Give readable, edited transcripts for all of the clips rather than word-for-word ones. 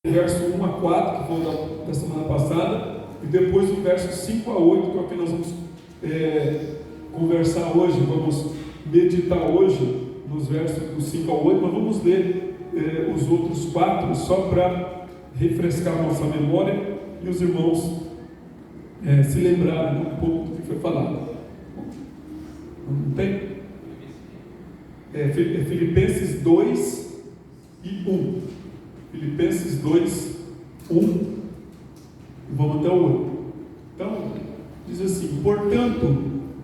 verso 1 a 4, que foi da semana passada, e depois o verso 5 a 8, que é o que nós vamos conversar hoje, vamos meditar hoje, nos versos do 5 ao 8, mas vamos ler os outros 4, só para refrescar a nossa memória e os irmãos se lembrarem um pouco do que foi falado. Não tem? Filipenses 2 e 1. Filipenses 2, 1, vamos até o 8. Então, diz assim: portanto,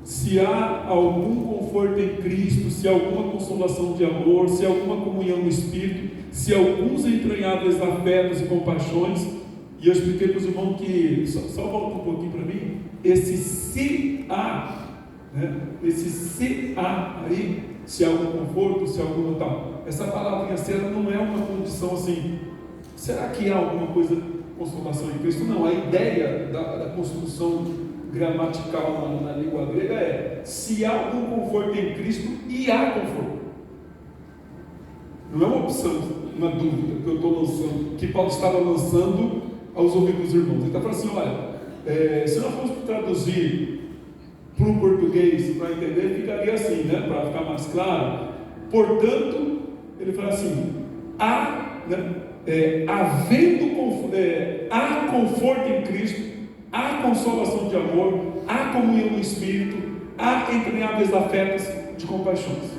se há algum conforto em Cristo, se há alguma consolação de amor, se há alguma comunhão no Espírito, se há alguns entranháveis afetos e compaixões, e eu expliquei para os irmãos que, só volta um pouquinho para mim, esse se há, né? Esse se há aí, se há algum conforto, se há alguma tal. Essa palavrinha se ela não é uma condição assim, será que há alguma coisa, consolação em Cristo? Não, a ideia da construção gramatical na língua grega é: se há algum conforto em Cristo, e há conforto. Não é uma opção, uma dúvida que eu estou lançando, que Paulo estava lançando aos ouvidos dos irmãos. Ele está falando assim: olha, se nós formos traduzir para o português, para entender, ficaria assim, né? Para ficar mais claro. Portanto, ele fala assim: há, né? Há conforto em Cristo, há consolação de amor, há comunhão no Espírito, há entranháveis afetos de compaixões.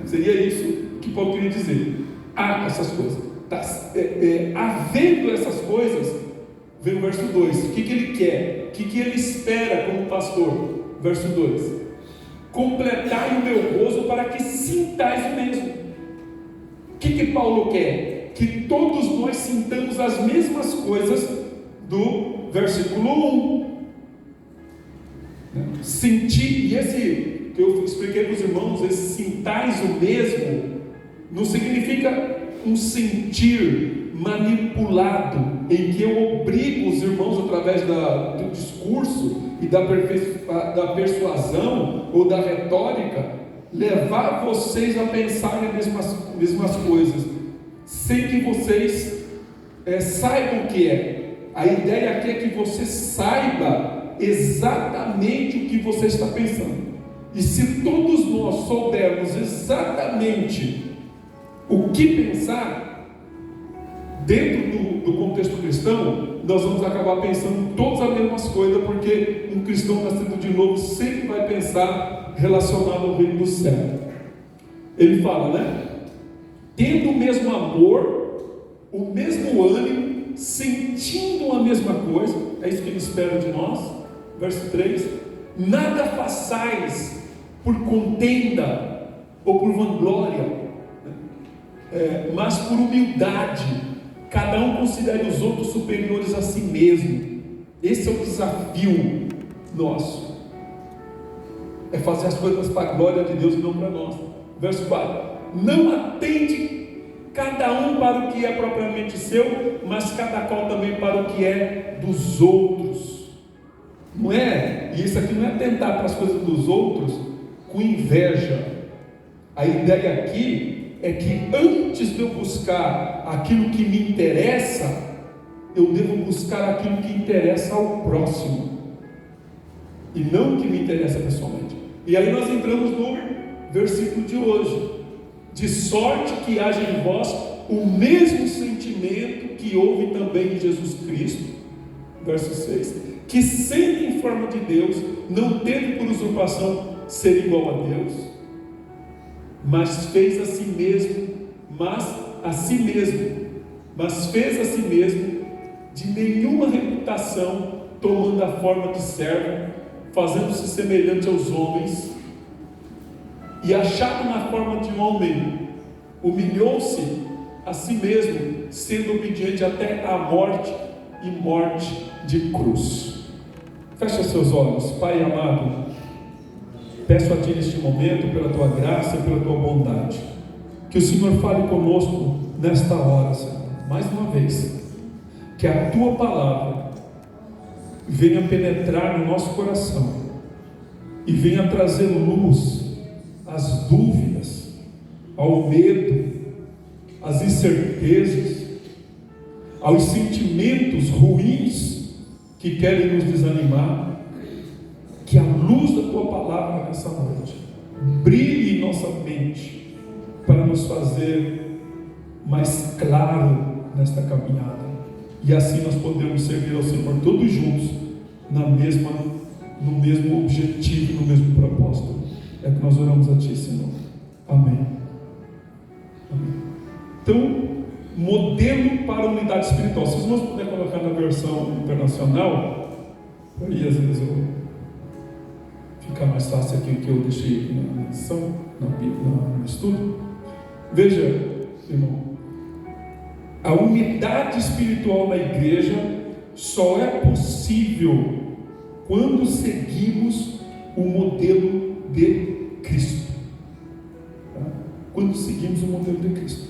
Seria isso que Paulo queria dizer. Há essas coisas. Havendo essas coisas, vem o verso 2. O que ele quer? O que ele espera como pastor? Verso 2: completai o meu gozo para que sintais o mesmo. O que Paulo quer? Que todos nós sintamos as mesmas coisas do versículo 1. Sentir, e esse que eu expliquei para os irmãos, esse sintais o mesmo, não significa um sentir manipulado, em que eu obrigo os irmãos, através do discurso e da persuasão ou da retórica, levar vocês a pensarem as mesmas coisas, sem que vocês saibam o que é. A ideia aqui é que você saiba exatamente o que você está pensando. E se todos nós soubermos exatamente o que pensar, dentro do contexto cristão, nós vamos acabar pensando todas as mesmas coisas, porque um cristão nascido de novo sempre vai pensar relacionado ao reino do céu. Ele fala, né? Tendo o mesmo amor, o mesmo ânimo, sentindo a mesma coisa, é isso que ele espera de nós. Verso 3: nada façais por contenda ou por vanglória, mas por humildade, cada um considere os outros superiores a si mesmo. Esse é o desafio nosso, é fazer as coisas para a glória de Deus e não para nós. Verso 4: não atende cada um para o que é propriamente seu, mas cada qual também para o que é dos outros. Não é, e isso aqui não é atentar para as coisas dos outros com inveja. A ideia aqui é que antes de eu buscar aquilo que me interessa, eu devo buscar aquilo que interessa ao próximo, e não o que me interessa pessoalmente. E aí nós entramos no versículo de hoje: de sorte que haja em vós o mesmo sentimento que houve também em Jesus Cristo. Verso 6: que sendo em forma de Deus, não teve por usurpação ser igual a Deus, mas fez a si mesmo, fez a si mesmo de nenhuma reputação, tomando a forma de servo, fazendo-se semelhante aos homens, e achado na forma de homem, humilhou-se a si mesmo, sendo obediente até a morte, e morte de cruz. Fecha seus olhos. Pai amado, peço a Ti neste momento, pela Tua graça e pela Tua bondade, que o Senhor fale conosco nesta hora, Senhor, mais uma vez, que a Tua palavra venha penetrar no nosso coração e venha trazer luz às dúvidas, ao medo, às incertezas, aos sentimentos ruins que querem nos desanimar, que a luz da tua palavra nessa noite brilhe em nossa mente para nos fazer mais claro nesta caminhada, e assim nós podemos servir ao Senhor todos juntos no mesmo objetivo, no mesmo propósito. É que nós oramos a Ti, Senhor. Amém. Amém. Então, modelo para a unidade espiritual. Se os irmãos puderem colocar na versão internacional, aí às vezes fica mais fácil aqui o que eu deixei na lição, no estudo. Veja, irmão, a unidade espiritual na igreja só é possível quando seguimos o modelo de Cristo. Tá? Quando seguimos o modelo de Cristo.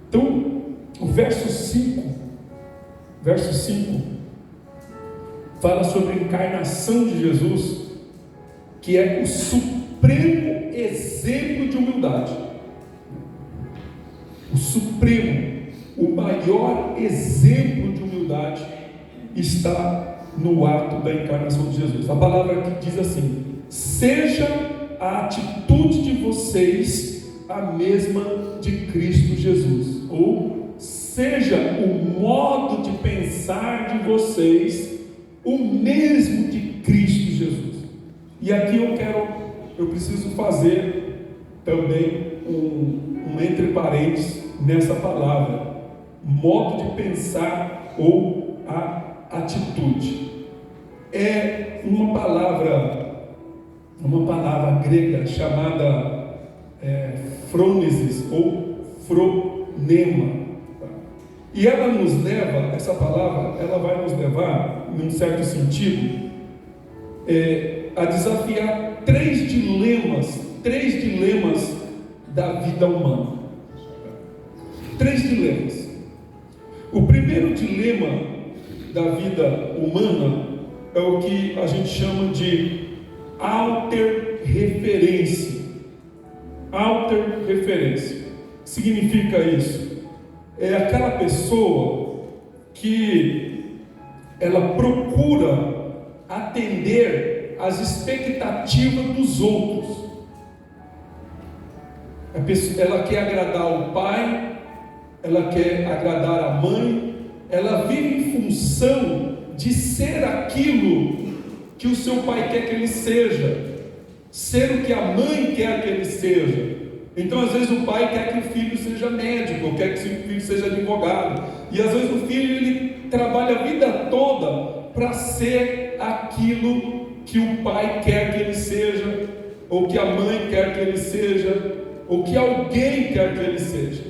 Então, o verso 5 fala sobre a encarnação de Jesus, que é o supremo exemplo de humildade. O supremo, o maior exemplo de humildade está no ato da encarnação de Jesus. A palavra aqui diz assim: seja a atitude de vocês a mesma de Cristo Jesus, ou seja o modo de pensar de vocês o mesmo de Cristo Jesus. E aqui eu preciso fazer também um entre parênteses nessa palavra, modo de pensar ou a atitude. É uma palavra grega chamada frônesis ou fronema. E ela nos leva, essa palavra, ela vai nos levar, num certo sentido, a desafiar três dilemas da vida humana. Três dilemas. O primeiro dilema da vida humana é o que a gente chama de autorreferência. Autorreferência. O que significa isso? É aquela pessoa que ela procura atender às expectativas dos outros. Ela quer agradar o pai, ela quer agradar a mãe, ela vive em função de ser aquilo que o seu pai quer que ele seja, ser o que a mãe quer que ele seja. Então às vezes o pai quer que o filho seja médico, ou quer que o filho seja advogado, e às vezes o filho ele trabalha a vida toda para ser aquilo que o pai quer que ele seja, ou que a mãe quer que ele seja, ou que alguém quer que ele seja.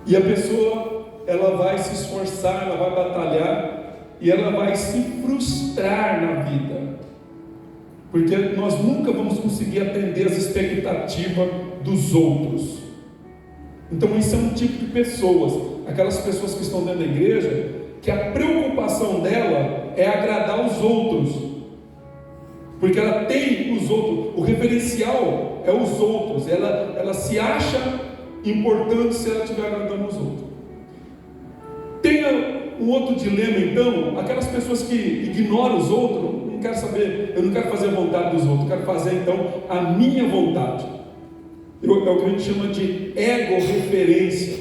E a pessoa, ela vai se esforçar, ela vai batalhar, e ela vai se frustrar na vida, porque nós nunca vamos conseguir atender as expectativas dos outros. Então isso é um tipo de pessoas, aquelas pessoas que estão dentro da igreja, que a preocupação dela é agradar os outros, porque ela tem os outros, o referencial é os outros, ela se acha importante se ela estiver agradando os outros. Tem um outro dilema então, aquelas pessoas que ignoram os outros, não quero saber, eu não quero fazer a vontade dos outros, eu quero fazer então a minha vontade. É o que a gente chama de ego-referência.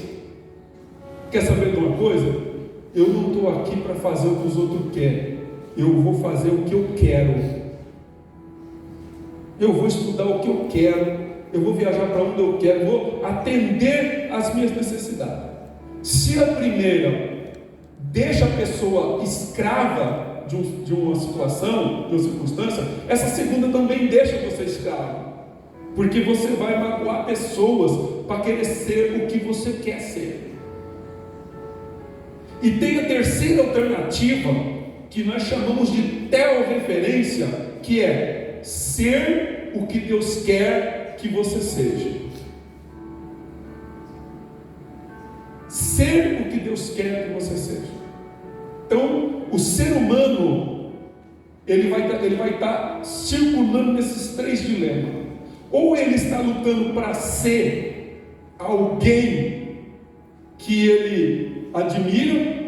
Quer saber de uma coisa? Eu não estou aqui para fazer o que os outros querem, eu vou fazer o que eu quero. Eu vou estudar o que eu quero, eu vou viajar para onde eu quero, vou atender às minhas necessidades. Se a primeira deixa a pessoa escrava de uma situação, de uma circunstância, essa segunda também deixa você escravo, porque você vai magoar pessoas para querer ser o que você quer ser. E tem a terceira alternativa, que nós chamamos de teorreferência, que é ser o que Deus quer que você seja. Ser o que Deus quer que você seja. Então, o ser humano, ele vai estar circulando nesses três dilemas. Ou ele está lutando para ser alguém que que ele admira,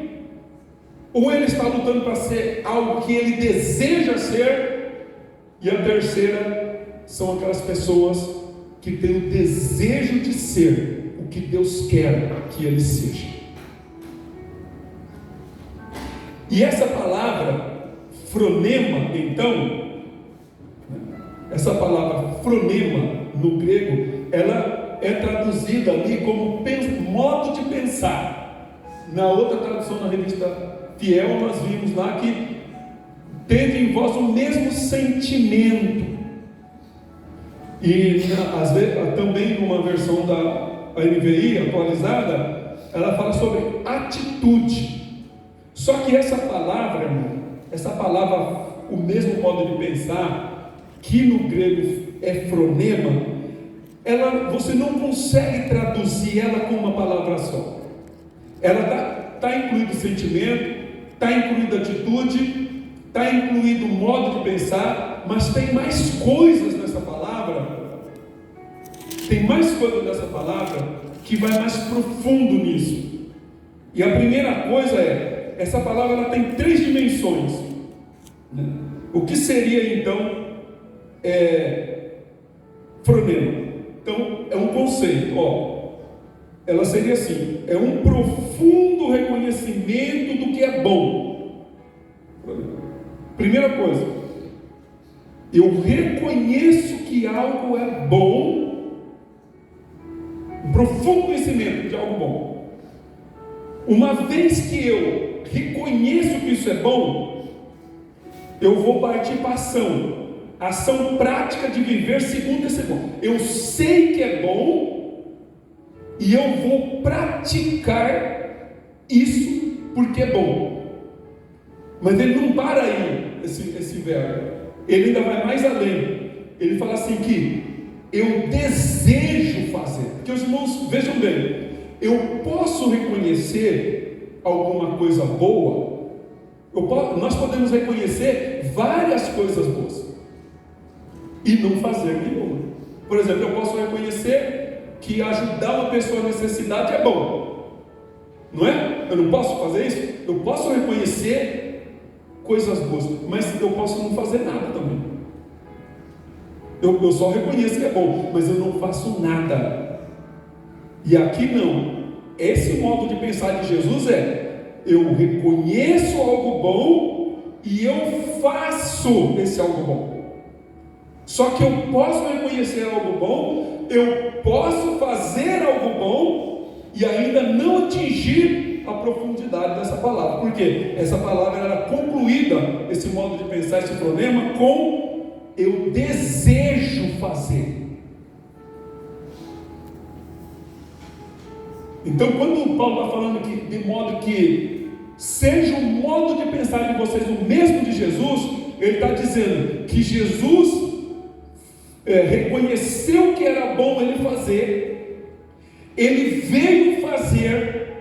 ou ele está lutando para ser algo que ele deseja ser, e a terceira são aquelas pessoas que têm o desejo de ser o que Deus quer que ele seja. E essa palavra fronema, então, essa palavra fronema no grego, ela é traduzida ali como modo de pensar. Na outra tradução, na revista Fiel, nós vimos lá que tende em vós o mesmo sentimento. E às vezes, também numa versão da NVI atualizada, ela fala sobre atitude. Só que essa palavra, irmão, essa palavra, o mesmo modo de pensar, que no grego é fronema, você não consegue traduzir ela com uma palavra só. Ela está incluído sentimento, está incluída atitude, está incluído modo de pensar, mas tem mais coisas nessa palavra. Tem mais coisas nessa palavra que vai mais profundo nisso. E a primeira coisa essa palavra ela tem 3 dimensões. O que seria então fronema? Então é um conceito, ela seria assim: é um profundo reconhecimento do que é bom. Primeira coisa, eu reconheço que algo é bom, um profundo conhecimento de algo bom. Uma vez que eu reconheço que isso é bom, eu vou partir para ação prática de viver segundo esse bom. Eu sei que é bom e eu vou praticar isso porque é bom. Mas ele não para aí, esse verbo. Ele ainda vai mais além. Ele fala assim que eu desejo fazer. Porque os irmãos, vejam bem, eu posso reconhecer alguma coisa boa. Nós podemos reconhecer várias coisas boas e não fazer nenhuma. Por exemplo, eu posso reconhecer que ajudar uma pessoa em necessidade é bom, não é? Eu não posso fazer isso? Eu posso reconhecer coisas boas, mas eu posso não fazer nada também. Eu só reconheço que é bom, mas eu não faço nada. E aqui não. Esse modo de pensar de Jesus eu reconheço algo bom e eu faço esse algo bom. Só que eu posso reconhecer algo bom, eu posso fazer algo bom e ainda não atingir a profundidade dessa palavra. Por quê? Essa palavra era concluída, esse modo de pensar, esse problema, com eu desejo fazer. Então, quando Paulo está falando aqui de modo que seja o modo de pensar de vocês o mesmo de Jesus, ele está dizendo que Jesus reconheceu que era bom ele fazer, ele veio fazer,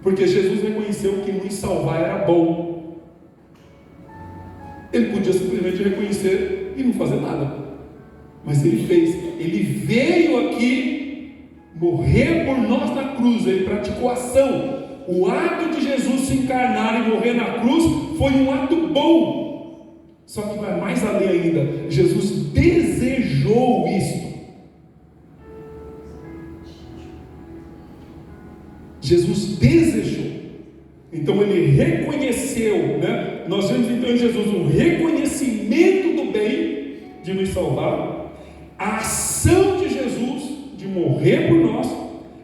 porque Jesus reconheceu que nos salvar era bom. Ele podia simplesmente reconhecer e não fazer nada, mas ele fez. Ele veio aqui morrer por nós na cruz. Ele praticou ação. O ato de Jesus se encarnar e morrer na cruz foi um ato bom. Só que vai mais além ainda. Jesus desejou isto. Jesus desejou. Então ele reconheceu, Nós vemos então em Jesus um reconhecimento do bem de nos salvar, a ação de Jesus de morrer por nós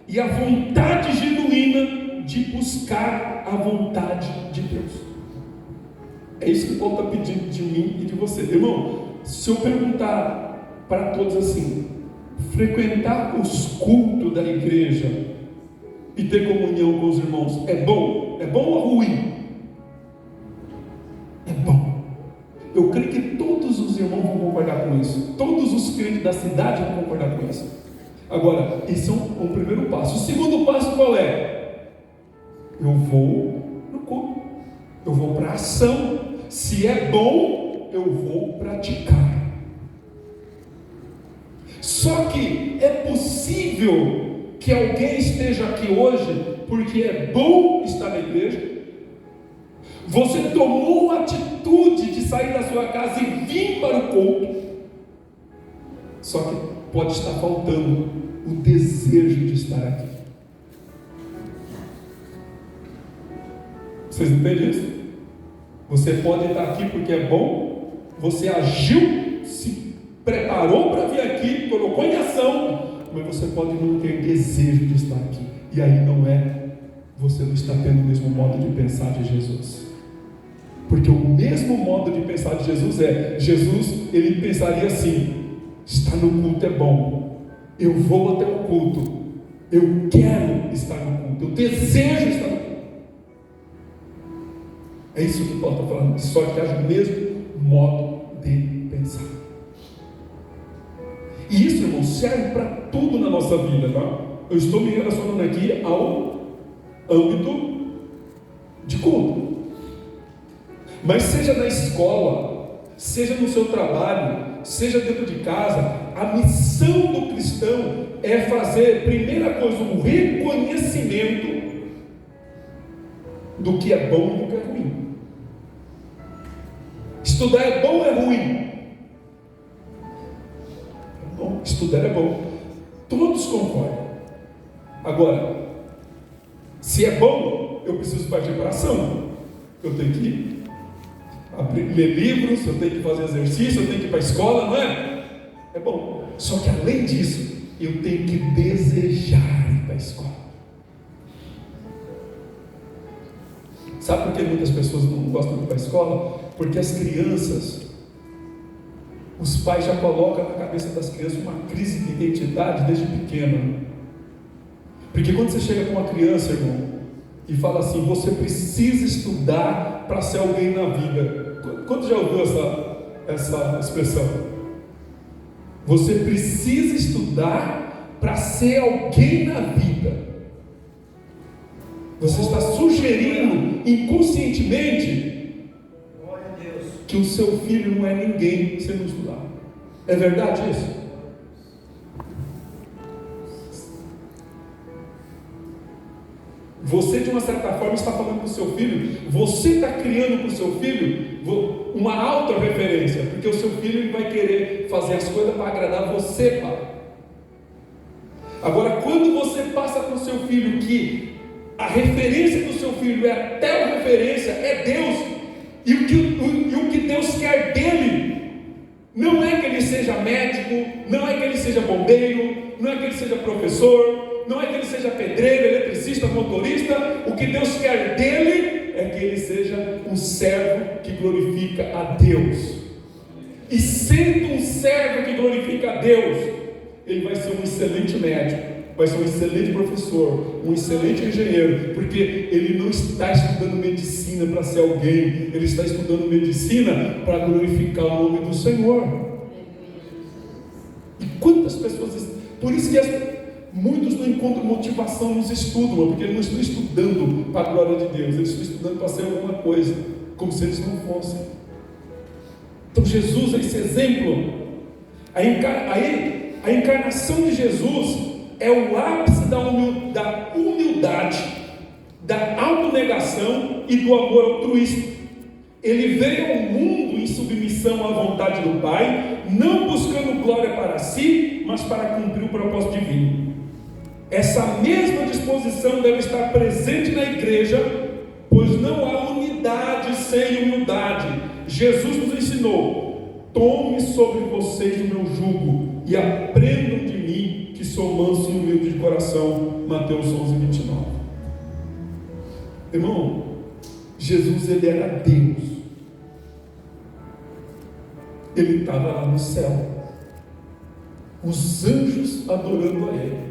e a vontade genuína de buscar a vontade de Deus. É isso que Paulo está pedindo de mim e de você. Irmão, se eu perguntar para todos assim, frequentar os cultos da igreja e ter comunhão com os irmãos é bom? É bom ou ruim? É bom. Eu creio que todos os irmãos vão concordar com isso. Todos os crentes da cidade vão concordar com isso. Agora, esse é um primeiro passo. O segundo passo qual é? Eu vou no culto. Eu vou para a ação. Se é bom, eu vou praticar. Só que é possível que alguém esteja aqui hoje porque é bom estar na igreja? Você tomou a atitude de sair da sua casa e vir para o culto, só que pode estar faltando o desejo de estar aqui. Vocês entendem isso? Você pode estar aqui porque é bom, você agiu, se preparou para vir aqui, colocou em ação, mas você pode não ter desejo de estar aqui, e aí você não está tendo o mesmo modo de pensar de Jesus. Porque o mesmo modo de pensar de Jesus ele pensaria assim: estar no culto é bom, eu vou até o culto, eu quero estar no culto, eu desejo estar no culto. É isso que Paulo está falando, só que haja o mesmo modo de pensar. E isso, irmão, serve para tudo na nossa vida, tá? Eu estou me relacionando aqui ao âmbito de culto. Mas seja na escola, seja no seu trabalho, seja dentro de casa, a missão do cristão é fazer, primeira coisa, um reconhecimento do que é bom e do que é ruim. Estudar é bom ou é ruim? É bom, estudar é bom. Todos concordam. Agora, se é bom, eu preciso partir para a ação. Eu tenho que ler livros, eu tenho que fazer exercício, eu tenho que ir para a escola, não é? É bom. Só que além disso, eu tenho que desejar ir para a escola. Sabe por que muitas pessoas não gostam de ir para a escola? Porque as crianças, os pais já colocam na cabeça das crianças uma crise de identidade desde pequena. Porque quando você chega com uma criança, irmão, e fala assim: você precisa estudar para ser alguém na vida. Quanto já ouviu essa expressão? Você precisa estudar para ser alguém na vida. Você está sugerindo inconscientemente que o seu filho não é ninguém se não estudar. É verdade isso? Você, de uma certa forma, está falando para o seu filho, você está criando para o seu filho uma autorreferência, porque o seu filho ele vai querer fazer as coisas para agradar você, pai. Agora, quando você passa para o seu filho que a referência do seu filho é até a referência, é Deus, e o que Deus quer dele não é que ele seja médico, não é que ele seja bombeiro, não é que ele seja professor, não é que ele seja pedreiro, eletricista, motorista. O que Deus quer dele é que ele seja um servo que glorifica a Deus. E sendo um servo que glorifica a Deus, ele vai ser um excelente médico, vai ser um excelente professor, um excelente engenheiro, porque ele não está estudando medicina para ser alguém, ele está estudando medicina para glorificar o nome do Senhor. E quantas pessoas, por isso que muitos não encontram motivação nos estudos, porque eles não estão estudando para a glória de Deus, eles estão estudando para ser alguma coisa, como se eles não fossem. Então Jesus é esse exemplo. A encarnação de Jesus é o ápice da humildade, da autonegação e do amor altruísta. Ele veio ao mundo em submissão à vontade do Pai, não buscando glória para si, mas para cumprir o propósito divino. Essa mesma disposição deve estar presente na igreja, pois não há unidade sem humildade. Jesus nos ensinou: tome sobre vocês o meu jugo e aprendam de mim, que sou manso e humilde de coração. Mateus 11:29. Irmão, Jesus, ele era Deus. Ele estava lá no céu, os anjos adorando a ele.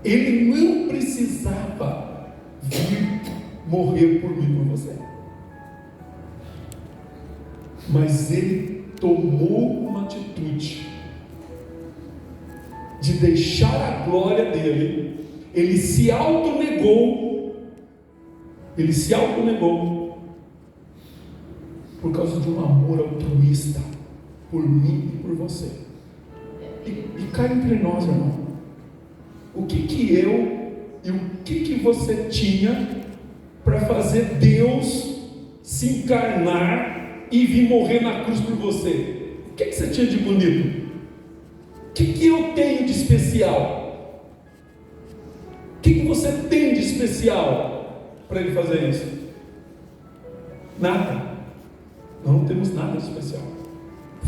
Ele não precisava vir morrer por mim, por você, mas ele tomou uma atitude de deixar a glória dele. Ele se autonegou por causa de um amor altruísta por mim e por você. E cá entre nós, irmão, o que eu e o que você tinha para fazer Deus se encarnar e vir morrer na cruz por você? O que você tinha de bonito? O que eu tenho de especial? O que você tem de especial para ele fazer isso? Nada. Nós não temos nada de especial.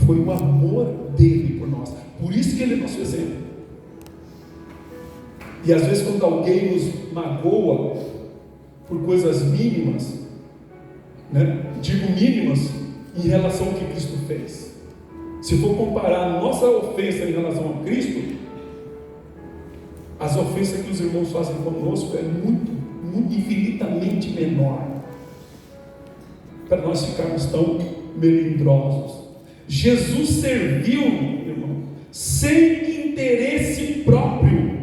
Foi o amor dele por nós. Por isso que ele é nosso exemplo. E às vezes quando alguém nos magoa por coisas mínimas, digo mínimas, em relação ao que Cristo fez. Se for comparar a nossa ofensa em relação a Cristo, as ofensas que os irmãos fazem conosco é muito, muito infinitamente menor, para nós ficarmos tão melindrosos. Jesus serviu, irmão, sem interesse próprio.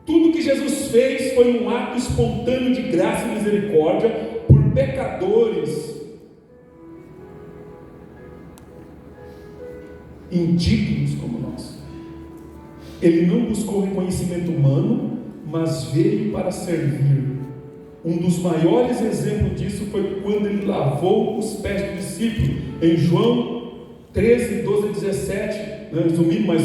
Tudo que Jesus fez foi um ato espontâneo de graça e misericórdia por pecadores indignos como nós. Ele não buscou reconhecimento humano, mas veio para servir. Um dos maiores exemplos disso foi quando ele lavou os pés do discípulo, em João 13, 12 e 17, resumindo, mas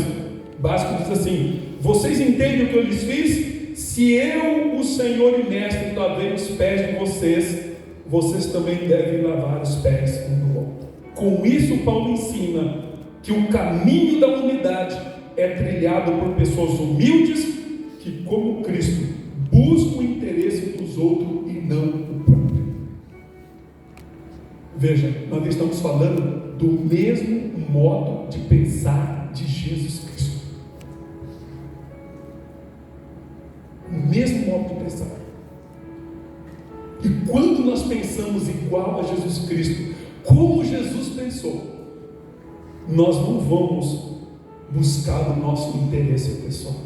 básico, diz assim: vocês entendem o que eu lhes fiz? Se eu, o Senhor e Mestre, lavei os pés de vocês, vocês também devem lavar os pés um do outro. Com isso, Paulo ensina que o caminho da unidade é trilhado por pessoas humildes que, como Cristo, buscam o interesse dos outros e não o próprio. Veja, nós estamos falando do mesmo modo de pensar de Jesus Cristo. O mesmo modo de pensar. E quando nós pensamos igual a Jesus Cristo, como Jesus pensou, nós não vamos buscar o nosso interesse pessoal.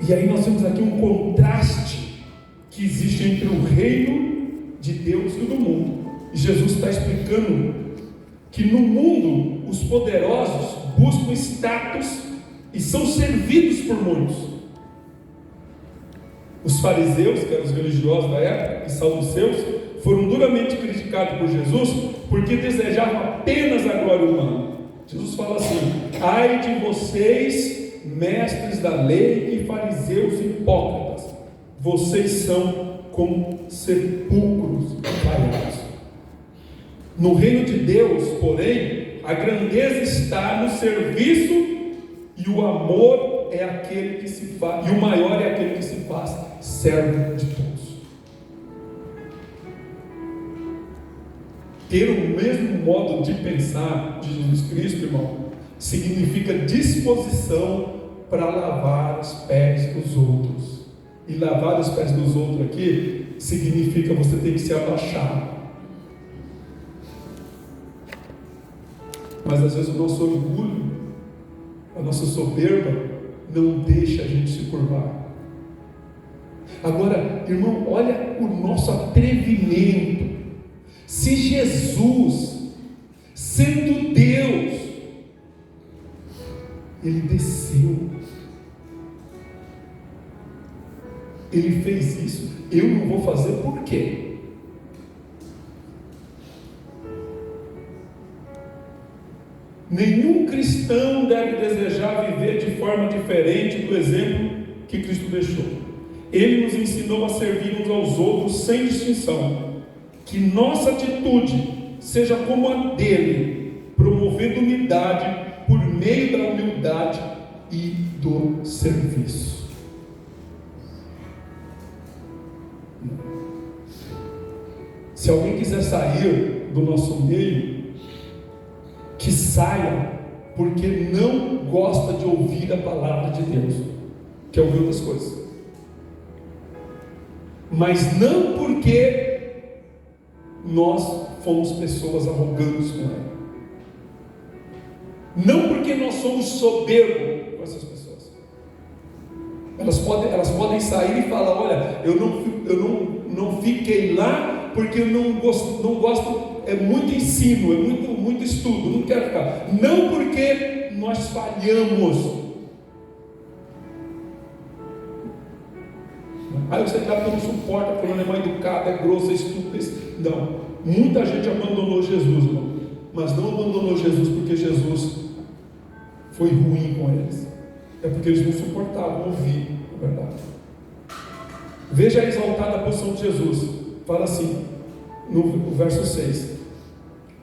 E aí nós temos aqui um contraste que existe entre o reino de Deus e o do mundo. E Jesus está explicando que no mundo os poderosos buscam status e são servidos por muitos. Os fariseus, que eram os religiosos da época, e saduceus, foram duramente criticados por Jesus porque desejavam apenas a glória humana. Jesus fala assim: ai de vocês, mestres da lei e fariseus hipócritas, vocês são como sepulcros vaiados. No reino de Deus, porém, a grandeza está no serviço, e o amor é aquele que se faz, e o maior é aquele que se faz servo de todos. Ter o mesmo modo de pensar de Jesus Cristo, irmão, significa disposição para lavar os pés dos outros. E lavar os pés dos outros aqui significa você ter que se abaixar. Mas às vezes o nosso orgulho, a nossa soberba não deixa a gente se curvar. Agora, irmão, olha o nosso atrevimento. Se Jesus, sendo Deus, Ele desceu, Ele fez isso, eu não vou fazer por quê? Nenhum cristão deve desejar viver de forma diferente do exemplo que Cristo deixou. Ele nos ensinou a servir uns aos outros sem distinção. Que nossa atitude seja como a dele, promovendo unidade por meio da humildade e do serviço. Se alguém quiser sair do nosso meio, que saia, porque não gosta de ouvir a palavra de Deus, quer ouvir outras coisas, mas não porque nós fomos pessoas arrogantes com ela, não porque nós somos soberbos com essas pessoas. Elas podem sair e falar: olha, eu não fiquei lá porque eu não gosto, é muito ensino, é muito estudo, não quero ficar. Não porque nós falhamos. Aí você está que não suporta, porque ele é mal educado, é grosso, é estúpido. Não, muita gente abandonou Jesus, irmão, mas não abandonou Jesus porque Jesus foi ruim com eles, é porque eles não suportavam ouvir a verdade. Veja a exaltada posição de Jesus. Fala assim, no verso 6: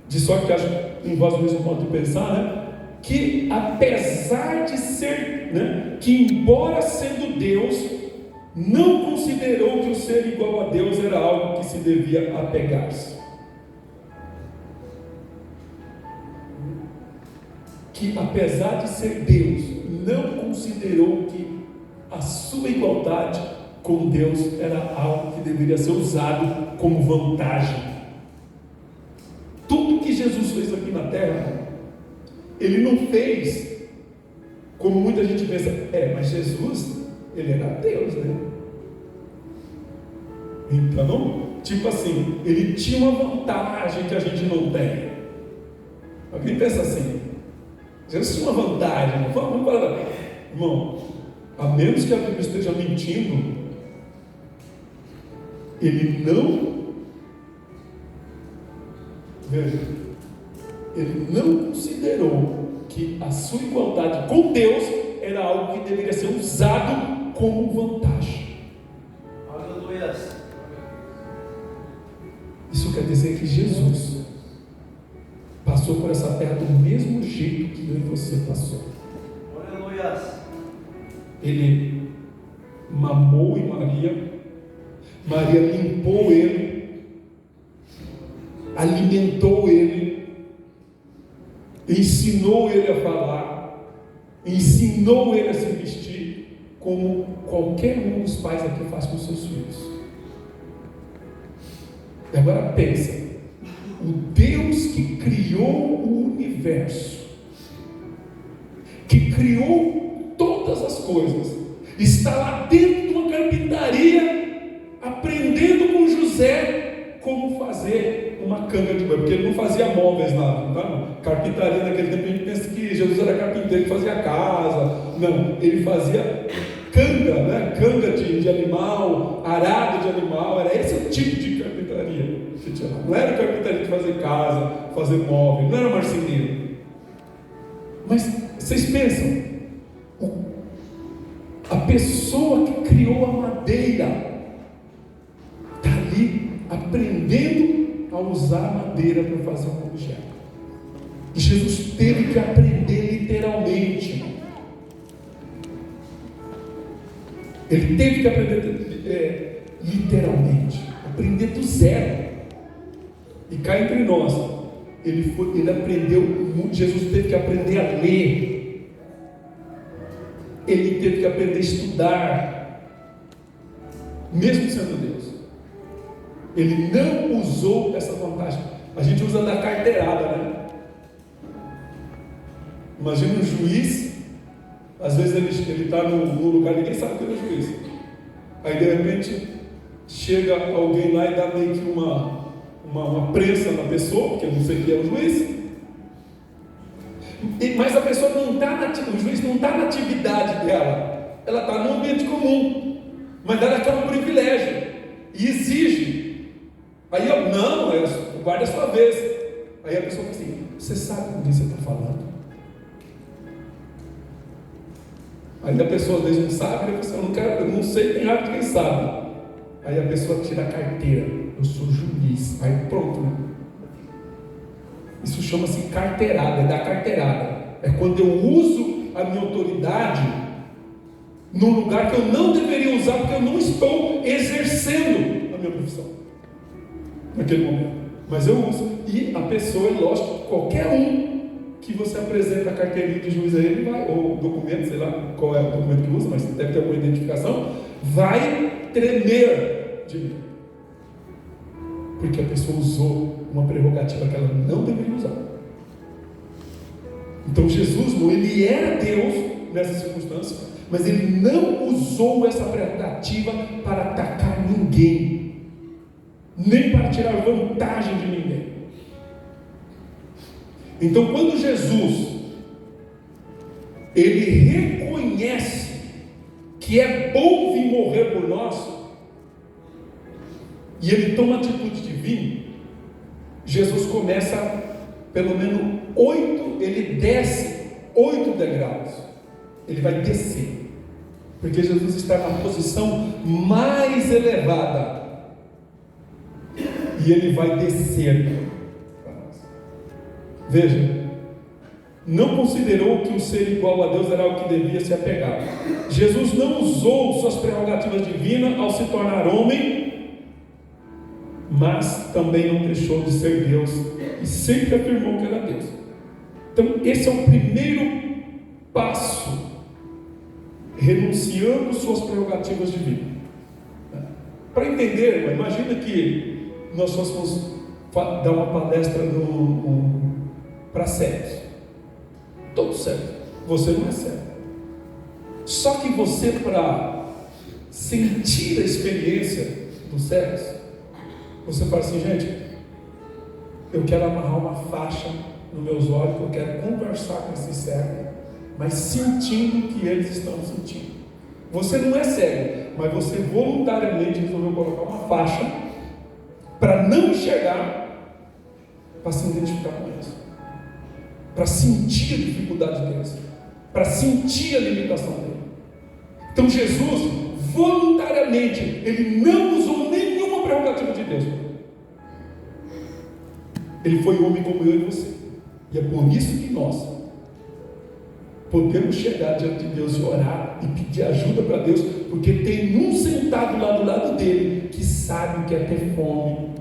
de sorte que haja em vós o mesmo modo de pensar, né? Que apesar de ser, né? Que embora sendo Deus, não considerou que o ser igual a Deus era algo que se devia apegar-se. Que apesar de ser Deus, não considerou que a sua igualdade com Deus era algo que deveria ser usado como vantagem. Tudo que Jesus fez aqui na terra, Ele não fez como muita gente pensa, mas Jesus, Ele era Deus, né? Então, tipo assim, Ele tinha uma vantagem que a gente não tem. Alguém pensa assim, Jesus tinha uma vantagem, né? Vamos falar, irmão, a menos que a Bíblia esteja mentindo, Ele não considerou que a sua igualdade com Deus era algo que deveria ser usado como vantagem. Aleluia. Isso quer dizer que Jesus passou por essa terra do mesmo jeito que eu e você passou. Aleluia. Ele mamou em Maria, Maria limpou ele, alimentou ele, ensinou ele a falar, ensinou ele a se vestir, como qualquer um dos pais aqui faz com seus filhos. E agora pensa, o Deus que criou o universo, que criou todas as coisas, está lá dentro de uma carpintaria, aprendendo com José como fazer uma canga de boi, porque ele não fazia móveis nada, não. Carpintaria naquele tempo a gente pensa que Jesus era carpinteiro, que fazia casa. Não, ele fazia canga, né? Canga de animal, arado de animal. Era esse o tipo de carpintaria que tinha lá. Não era carpintaria de fazer casa, fazer móvel, não era marceneiro. Mas vocês pensam, a pessoa que criou a madeira está ali aprendendo a usar a madeira para fazer um objeto. E Jesus teve que aprender literalmente. Ele teve que aprender literalmente, aprender do zero. E cá entre nós, ele aprendeu, Jesus teve que aprender a ler. Ele teve que aprender a estudar, mesmo sendo Deus. Ele não usou essa vantagem. A gente usa da carteirada, né? Imagina um juiz, às vezes ele está num lugar, ninguém sabe que ele é juiz. Aí de repente chega alguém lá e dá meio que uma prensa na pessoa, porque eu não sei quem é o juiz. Mas a pessoa não está, o juiz não está na atividade dela, ela está no ambiente comum, mas ela quer um privilégio e exige. Aí guarda a sua vez. Aí a pessoa fala assim: você sabe com quem você está falando? Aí a pessoa às vezes não sabe, a pessoa eu não sei, tem hábito quem sabe. Aí a pessoa tira a carteira: eu sou juiz. Aí pronto, né? Isso chama-se carteirada, é da carteirada. É quando eu uso a minha autoridade num lugar que eu não deveria usar, porque eu não estou exercendo a minha profissão naquele momento. Mas eu uso. E a pessoa, lógico, qualquer um que você apresenta a carteirinha de juiz a ele, vai, ou documento, sei lá qual é o documento que usa, mas deve ter alguma identificação, vai tremer de medo. Porque a pessoa usou uma prerrogativa que ela não deveria usar. Então Jesus, ele era Deus nessa circunstância, mas ele não usou essa prerrogativa para atacar ninguém, nem para tirar vantagem de ninguém. Então quando Jesus ele reconhece que é bom vir morrer por nós, e ele toma a atitude de vir, Jesus começa pelo menos 8, ele desce 8 degraus, ele vai descer, porque Jesus está na posição mais elevada, e ele vai descer. Veja, não considerou que o ser igual a Deus era algo que devia se apegar. Jesus não usou suas prerrogativas divinas ao se tornar homem, mas também não deixou de ser Deus, e sempre afirmou que era Deus. Então esse é o primeiro passo, renunciando suas prerrogativas divinas. Para entender, imagina que nós fôssemos dar uma palestra para cegos, todos cegos, você não é cego, só que você, para sentir a experiência dos cegos, você fala assim: gente, eu quero amarrar uma faixa nos meus olhos, eu quero conversar com esse cego, mas sentindo o que eles estão sentindo. Você não é cego, mas você voluntariamente resolveu colocar uma faixa para não enxergar, para se identificar com eles, para sentir a dificuldade deles, para sentir a limitação dele. Então Jesus, voluntariamente, ele não usou nenhuma prerrogativa de Deus. Ele foi homem como eu e você, e é por isso que nós podemos chegar diante de Deus e orar e pedir ajuda para Deus, porque tem um sentado lá do lado dele que sabe o que é ter fome,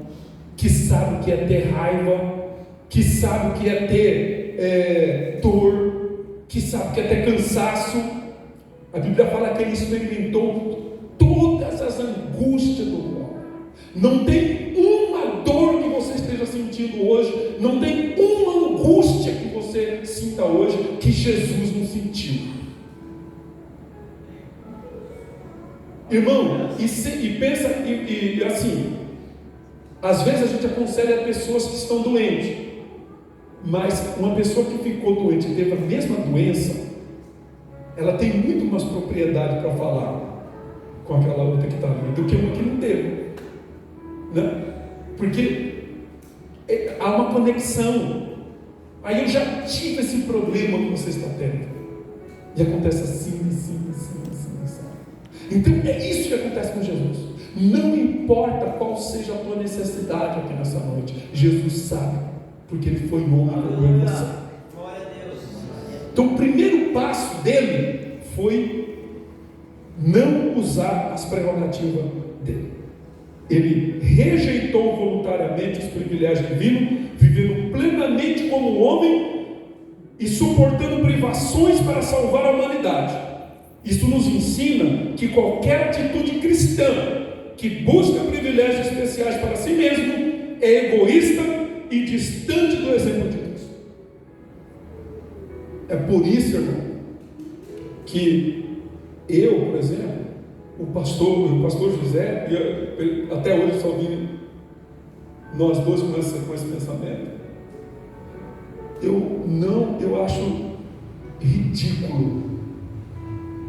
que sabe o que é ter raiva, que sabe o que é ter dor, que sabe o que é ter cansaço. A Bíblia fala que ele experimentou todas as angústias do homem. Não tem uma dor que você esteja sentindo hoje, não tem uma angústia que você sinta hoje que Jesus não sentiu. Irmão, e pensa, e assim, às vezes a gente aconselha pessoas que estão doentes, mas uma pessoa que ficou doente e teve a mesma doença, ela tem muito mais propriedade para falar com aquela outra que está doente do que uma que não teve, né? Porque há uma conexão. Aí eu já tive esse problema que você está tendo, e acontece assim. Então é isso que acontece com Jesus. Não importa qual seja a tua necessidade aqui nessa noite, Jesus sabe, porque ele foi homem como eu e você. Glória a Deus. Então o primeiro passo dele foi não usar as prerrogativas dele. Ele rejeitou voluntariamente os privilégios divinos, vivendo plenamente como homem e suportando privações para salvar a humanidade. Isso nos ensina que qualquer atitude cristã que busca privilégios especiais para si mesmo é egoísta e distante do exemplo de Deus. É por isso, irmão, que eu, por exemplo, o pastor José, e até hoje só vi nós dois com esse pensamento. Eu acho ridículo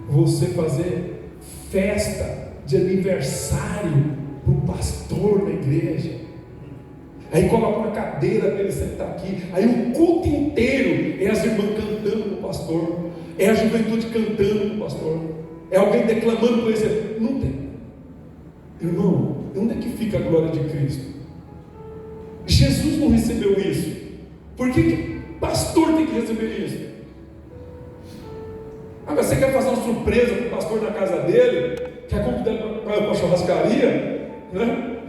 você fazer festa de aniversário para o pastor na igreja. Aí coloca uma cadeira para ele sentar aqui. Aí o culto inteiro é as irmãs cantando para o pastor, é a juventude cantando para o pastor, é alguém declamando para ele. Não tem. Irmão, onde é que fica a glória de Cristo? Jesus não recebeu isso. Por que pastor tem que receber isso? Você quer fazer uma surpresa para o pastor na casa dele? Quer convidar para a churrascaria? Né?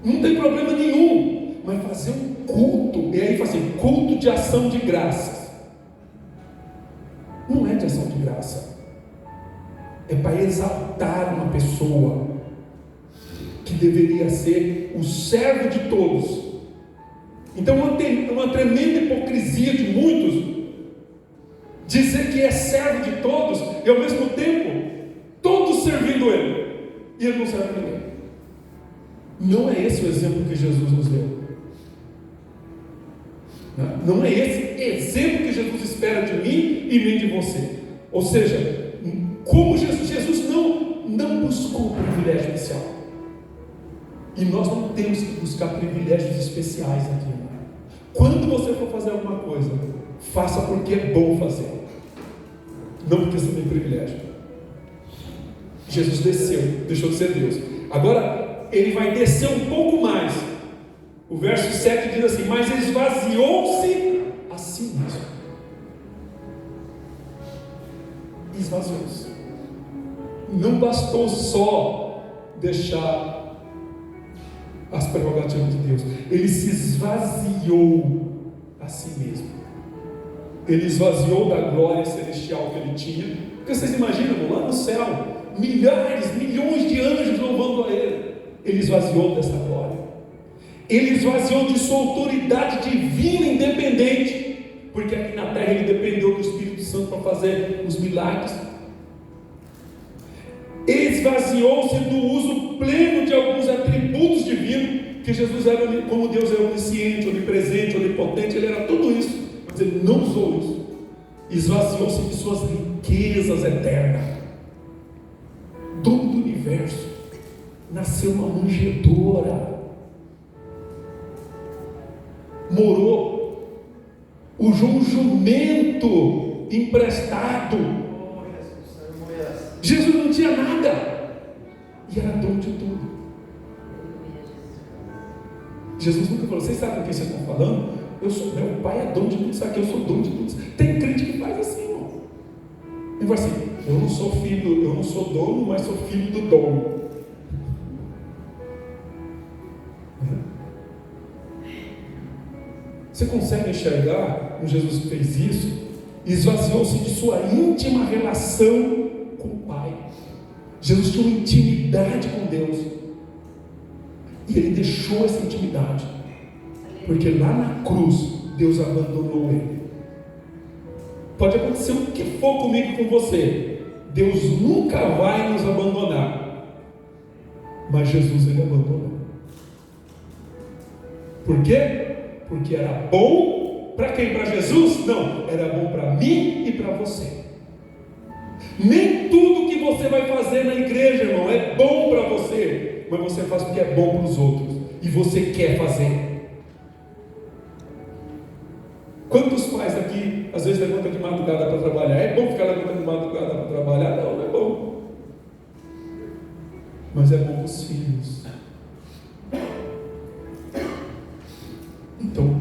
Não tem problema nenhum. Mas fazer um culto, e aí faz assim, culto de ação de graças. Não é de ação de graça. É para exaltar uma pessoa que deveria ser o servo de todos. Então uma tremenda hipocrisia de muitos dizer que é servo de todos e ao mesmo tempo todos servindo ele, e ele não serve ninguém. Não é esse o exemplo que Jesus nos deu. Não é esse exemplo que Jesus espera de mim e nem de você. Ou seja, como Jesus não buscou o privilégio inicial. E nós não temos que buscar privilégios especiais aqui, irmão. Quando você for fazer alguma coisa, faça porque é bom fazer, não porque você tem privilégio. Jesus desceu, deixou de ser Deus. Agora, ele vai descer um pouco mais. O verso 7 diz assim: mas esvaziou-se a si mesmo. Esvaziou-se. Não bastou só deixar as prerrogativas de Deus, ele se esvaziou a si mesmo. Ele esvaziou da glória celestial que ele tinha. Porque vocês imaginam, lá no céu, milhares, milhões de anjos louvando a ele. Ele esvaziou dessa glória. Ele esvaziou de sua autoridade divina independente, porque aqui na terra ele dependeu do Espírito Santo para fazer os milagres. Esvaziou-se do uso pleno de alguns atributos divinos, que Jesus era, como Deus é onisciente, onipresente, onipotente, ele era tudo isso, mas ele não usou isso. Esvaziou-se de suas riquezas eternas. Dono do universo, nasceu uma manjedoura, morou, usou um jumento emprestado. Jesus não tinha nada e era dono de tudo. Jesus nunca falou: vocês sabem o que vocês estão falando? Meu pai é dono de tudo isso aqui, eu sou dono de tudo isso. Tem crente que faz assim, irmão. Ele fala assim: eu não sou filho, eu não sou dono, mas sou filho do dono. Você consegue enxergar como Jesus fez isso? Esvaziou-se de sua íntima relação com o Pai. Jesus tinha uma intimidade com Deus, e ele deixou essa intimidade, porque lá na cruz Deus abandonou ele. Pode acontecer o que for comigo e com você, Deus nunca vai nos abandonar, mas Jesus ele abandonou. Por quê? Porque era bom para quem? Para Jesus? Não, era bom para mim e para você. Nem tudo que você vai fazer na igreja, irmão, é bom para você, mas você faz porque é bom para os outros e você quer fazer. Quantos pais aqui às vezes levantam de madrugada para trabalhar? É bom ficar levantando de madrugada para trabalhar? Não, não é bom, mas é bom para os filhos. Então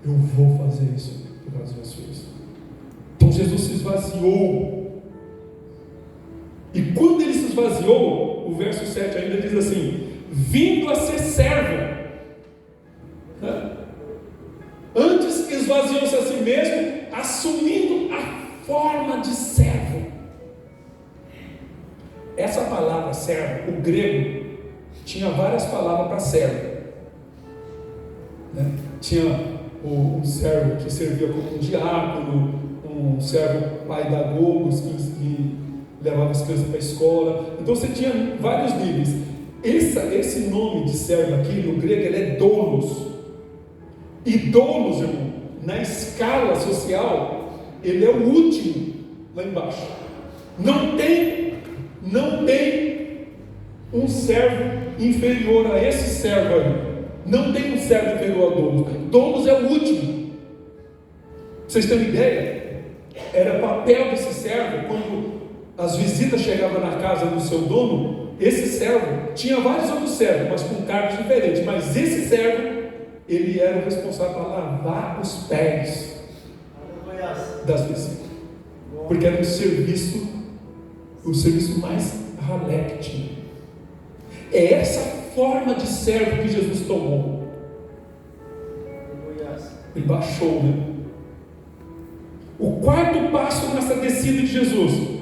eu vou fazer isso por causa dos meus filhos. Então Jesus se esvaziou. E quando ele se esvaziou, o verso 7 ainda diz assim: vindo a ser servo. Antes esvaziou-se a si mesmo, assumindo a forma de servo. Essa palavra servo, o grego tinha várias palavras para servo. Tinha um servo que servia como um diácono, um servo paidagogos que levava as crianças para a escola. Então você tinha vários níveis. Esse nome de servo aqui no grego, ele é doulos. E doulos, irmão, na escala social, ele é o último lá embaixo. Não tem um servo inferior a esse servo aí. Não tem um servo inferior a doulos. Doulos é o último. Vocês têm uma ideia? Era papel desse servo, quando as visitas chegavam na casa do seu dono, esse servo tinha vários outros servos, mas com cargos diferentes, mas esse servo, ele era o responsável para lavar os pés das visitas, porque era o serviço mais ralé que tinha. É essa forma de servo que Jesus tomou. Ele baixou, né? O quarto passo nessa descida de Jesus,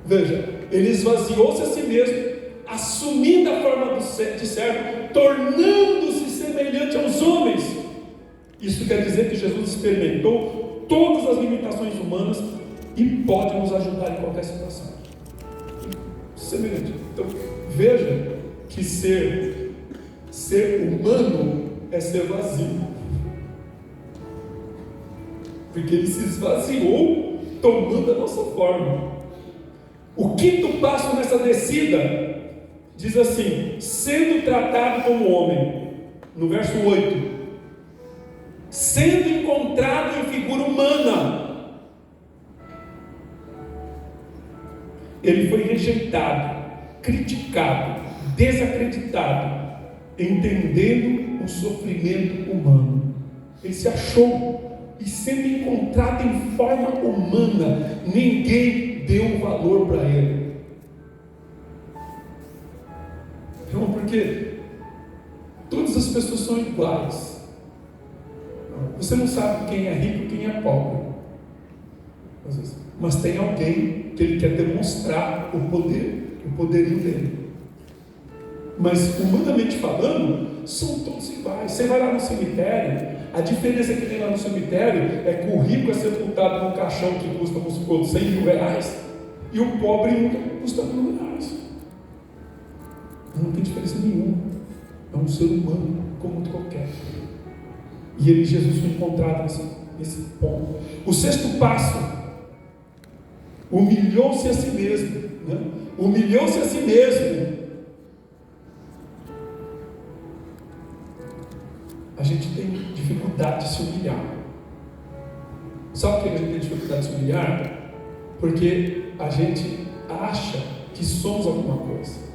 veja, ele esvaziou-se a si mesmo, assumindo a forma de servo, tornando-se semelhante aos homens. Isso quer dizer que Jesus experimentou todas as limitações humanas e pode nos ajudar em qualquer situação. Semelhante. Então, veja que ser humano é ser vazio, porque ele se esvaziou tomando a nossa forma. O quinto passo nessa descida diz assim: sendo tratado como homem, no verso 8, sendo encontrado em figura humana, ele foi rejeitado, criticado, desacreditado, entendendo o sofrimento humano. Ele se achou, e sendo encontrado em forma humana, ninguém deu valor para ele. Não, porque todas as pessoas são iguais. Você não sabe quem é rico e quem é pobre, mas tem alguém que ele quer demonstrar o poderio dele. Mas humanamente falando, são todos iguais. Você vai lá no cemitério, a diferença que tem lá no cemitério é que o rico é sepultado num caixão que custa, vamos supor, 100 mil reais, e o pobre nunca custa 1.000 reais. Não tem diferença nenhuma. É um ser humano como outro qualquer. E ele, Jesus, foi encontrado nesse ponto. O sexto passo: humilhou-se a si mesmo, né? Humilhou-se a si mesmo. A gente tem dificuldade de se humilhar. Sabe por que a gente tem dificuldade de se humilhar? Porque a gente acha que somos alguma coisa.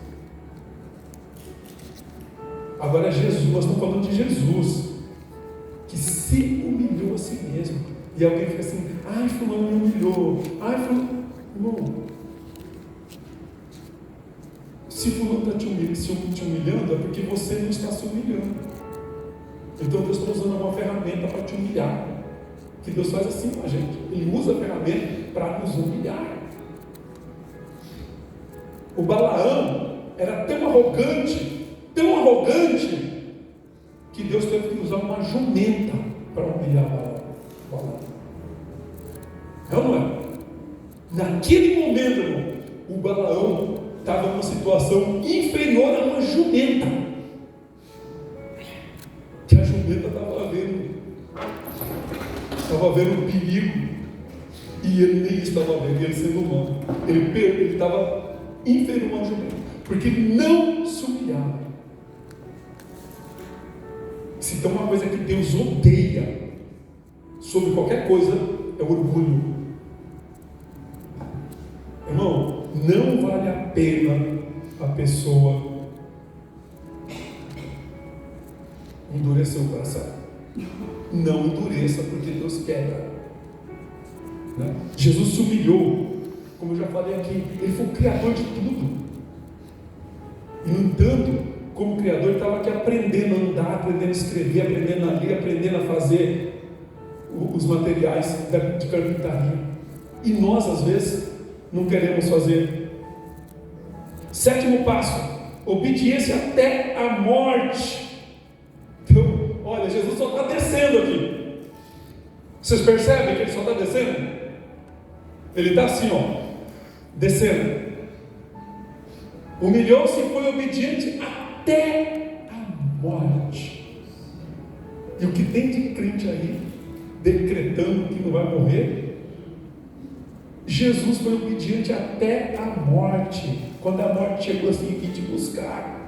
Agora Jesus, nós estamos falando de Jesus, que se humilhou a si mesmo. E alguém fica assim: ai, fulano me humilhou, ai, fulano. Não. Se fulano está te humilhando, é porque você não está se humilhando. Então Deus está usando uma ferramenta para te humilhar. Que Deus faz assim com a gente. Ele usa a ferramenta para nos humilhar. O Balaão era tão arrogante, que Deus teve que usar uma jumenta para humilhar Balaão. É ou não é? Naquele momento, irmão, o Balaão estava numa situação inferior a uma jumenta. Que a jumenta estava vendo o perigo, e ele nem estava vendo, ele sendo humano. Ele estava inferior a uma jumenta, porque ele não se humilhava. Se tem uma coisa que Deus odeia sobre qualquer coisa, é orgulho. Irmão, não vale a pena a pessoa endurecer o coração. Não endureça, porque Deus quebra, né? Jesus se humilhou, como eu já falei aqui. Ele foi o criador de tudo. E no entanto, como criador, ele estava aqui aprendendo a andar, aprendendo a escrever, aprendendo a ler, aprendendo a fazer os materiais de carpintaria. E nós, às vezes, não queremos fazer. Sétimo passo: obediência até a morte. Então, olha, Jesus só está descendo aqui. Vocês percebem que ele só está descendo? Ele está assim, ó, descendo. Humilhou-se e foi obediente até a morte. E o que tem de crente aí, decretando que não vai morrer? Jesus foi obediente até a morte. Quando a morte chegou assim, vim te buscar.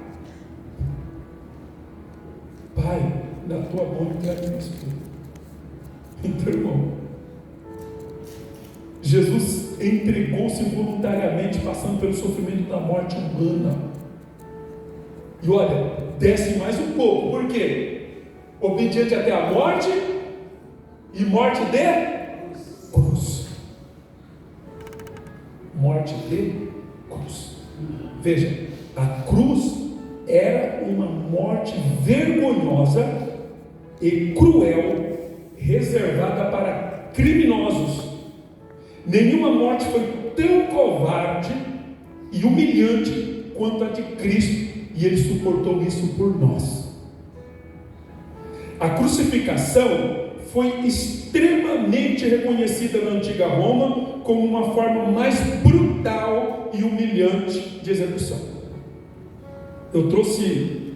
Pai, na tua mão entrega meu espírito. Então, irmão, Jesus entregou-se voluntariamente, passando pelo sofrimento da morte humana. E olha, desce mais um pouco. Por quê? Obediente até a morte, e morte de cruz. Morte de cruz. Veja, a cruz era uma morte vergonhosa e cruel, reservada para criminosos. Nenhuma morte foi tão covarde e humilhante quanto a de Cristo, e ele suportou isso por nós. A crucificação foi extremamente reconhecida na antiga Roma como uma forma mais brutal e humilhante de execução. Eu trouxe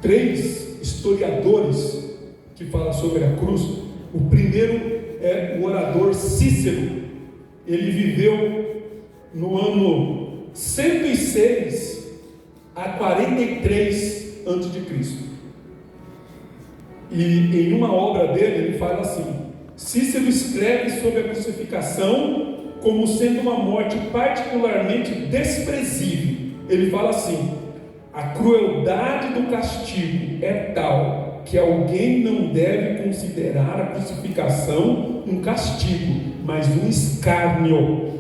3 historiadores que falam sobre a cruz. O primeiro é o orador Cícero. Ele viveu no ano 106 a 43 a.C. E em uma obra dele, ele fala assim: Cícero escreve sobre a crucificação como sendo uma morte particularmente desprezível. Ele fala assim: a crueldade do castigo é tal que alguém não deve considerar a crucificação um castigo, mas um escárnio.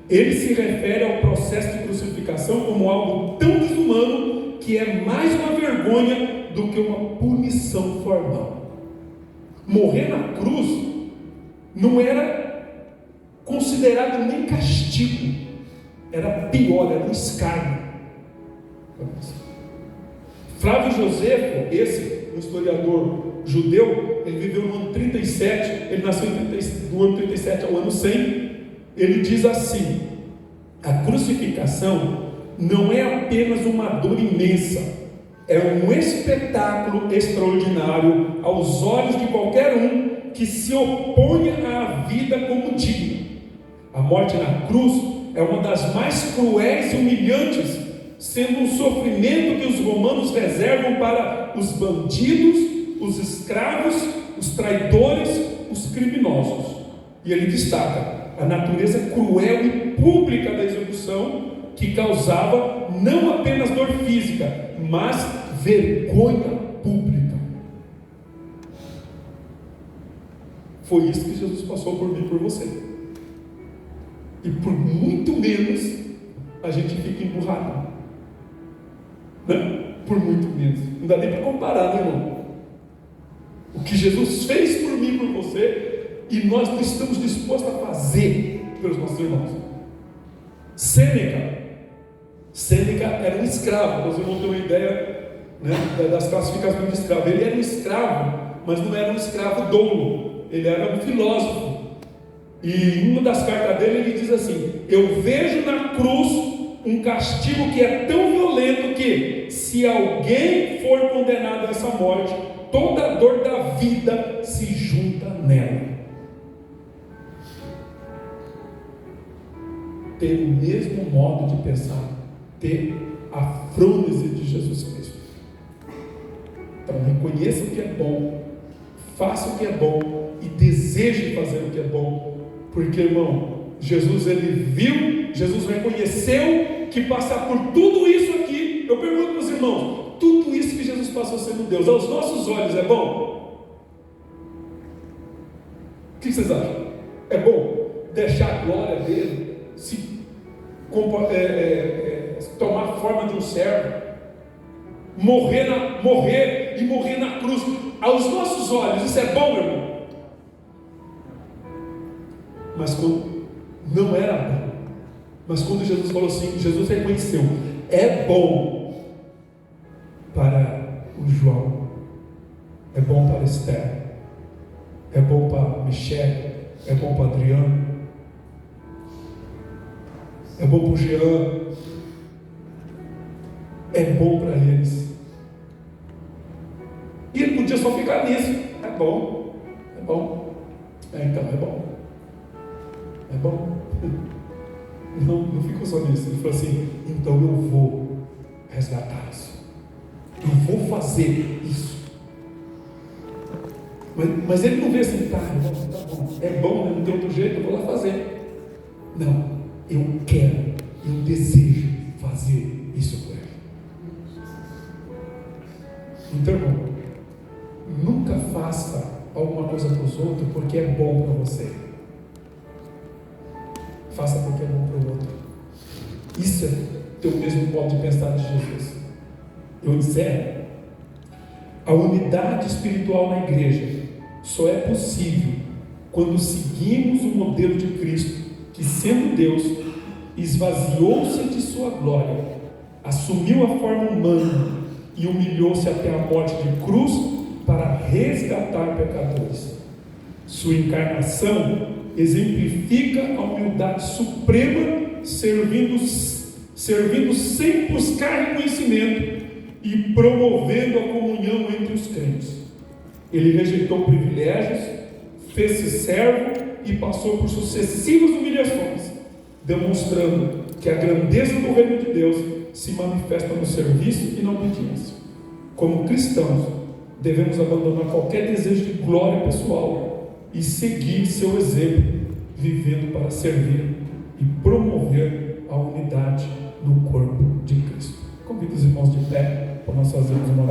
Ele se refere ao processo de crucificação como algo tão desumano que é mais uma vergonha do que uma punição formal. Morrer na cruz não era considerado nem castigo, era pior, era um escárnio. Flávio Josefo, esse historiador judeu, ele viveu no ano 37, ele nasceu do ano 37 ao ano 100. Ele diz assim: a crucificação não é apenas uma dor imensa, é um espetáculo extraordinário aos olhos de qualquer um que se oponha à vida como digna. A morte na cruz é uma das mais cruéis e humilhantes, sendo um sofrimento que os romanos reservam para os bandidos, os escravos, os traidores, os criminosos. E ele destaca a natureza cruel e pública da execução, que causava não apenas dor física, mas vergonha pública. Foi isso que Jesus passou por mim e por você. E por muito menos a gente fica emburrado, né? Por muito menos. Não dá nem para comparar, né, irmão? O que Jesus fez por mim e por você, e nós não estamos dispostos a fazer pelos nossos irmãos. Sêneca era um escravo. Para os irmãos terem uma ideia, né, das classificações de escravo. Ele era um escravo, mas não era um escravo doulo. Ele era um filósofo. E em uma das cartas dele ele diz assim: eu vejo na cruz um castigo que é tão violento que, se alguém for condenado a essa morte, toda a dor da vida se junta nela. Ter o mesmo modo de pensar, ter a frônese de Jesus Cristo. Então reconheça o que é bom, faça o que é bom e deseje fazer o que é bom, porque, irmão, Jesus reconheceu que passar por tudo isso aqui, eu pergunto para os irmãos, tudo isso que Jesus passou sendo Deus, aos nossos olhos é bom? O que vocês acham? É bom deixar a glória dele, tomar forma de um servo, morrer na cruz, aos nossos olhos, isso é bom, meu irmão? Mas quando não era bom, mas quando Jesus falou assim, Jesus reconheceu, é bom para o João, é bom para Esther, é bom para Michele, é bom para Adriano, é bom para o Jean, é bom para eles. E ele podia só ficar nisso. É bom. Então é bom. É bom. Não ficou só nisso. Ele falou assim: então eu vou resgatar isso. Eu vou fazer isso. Mas ele não vê assim: tá bom. É bom, não tem outro jeito, eu vou lá fazer. Não. Eu quero, eu desejo fazer isso por ele. Então, irmão, nunca faça alguma coisa para os outros porque é bom para você. Faça porque é bom para o outro. Isso é teu mesmo modo de pensar de Jesus. Eu encerro. A unidade espiritual na igreja só é possível quando seguimos o modelo de Cristo, que, sendo Deus, esvaziou-se de sua glória, assumiu a forma humana e humilhou-se até a morte de cruz para resgatar pecadores. Sua encarnação exemplifica a humildade suprema, servindo sem buscar reconhecimento e promovendo a comunhão entre os crentes. Ele rejeitou privilégios, fez-se servo e passou por sucessivas humilhações, demonstrando que a grandeza do reino de Deus se manifesta no serviço e na obediência. Como cristãos, devemos abandonar qualquer desejo de glória pessoal e seguir seu exemplo, vivendo para servir e promover a unidade no corpo de Cristo. Convido os irmãos de pé para nós fazermos uma oração.